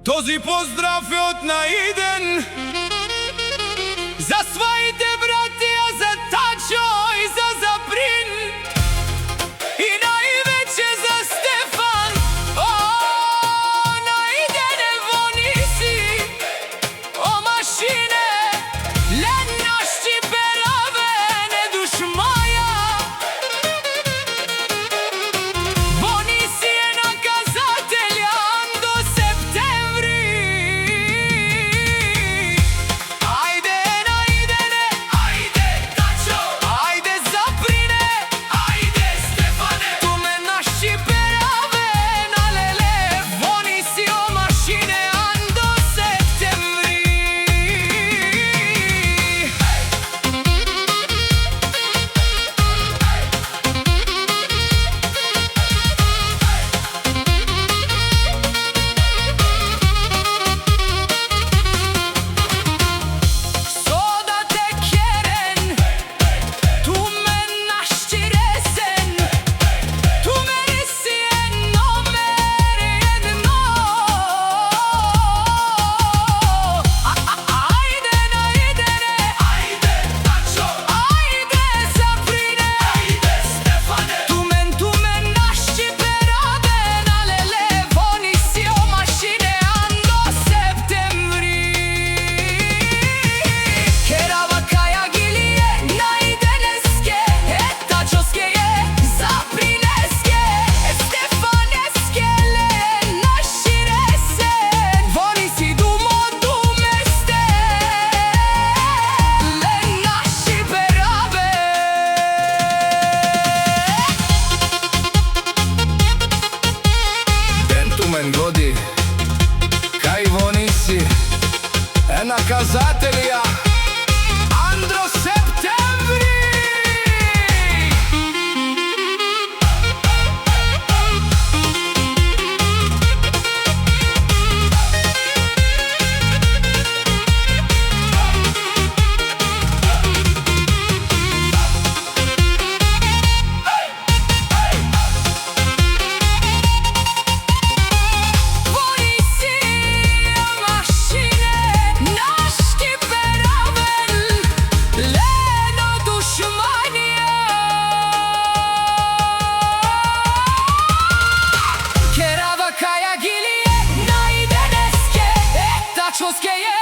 Този поздрав е от Наиден за своите братия, за Тачо и за Заприн, и най-вече за Стефан. О, Наидене, вони си, о, машине, лена щипераве, не душ моя. Вони си е наказателя до септември. Айде, Наидене, айде, Тачо, айде, Заприне, айде, Стефане. Туме на щипераве, на леле, вони си о машине до септември. Soda te keren, tu me naštiresen, tu meni si je nomer jedno. Ajde, Naidene, ajde, Tačo, ajde, Zaprine, ajde, Stefane. Tu men naštirade, na lele, oni si o mašine do septembri. Kerava kaja gilije, Naideneske, Tačoske je, Zaprineske, Stefaneske, le naširesen, oni si dumo dumeste, le naši berave. Gentlemen godi, kaj вони си е наказателя Андро септември. Вони си машине, нашки перавен, лено душмания. Kerava kaja gilije, Naideneske, Tačoske je,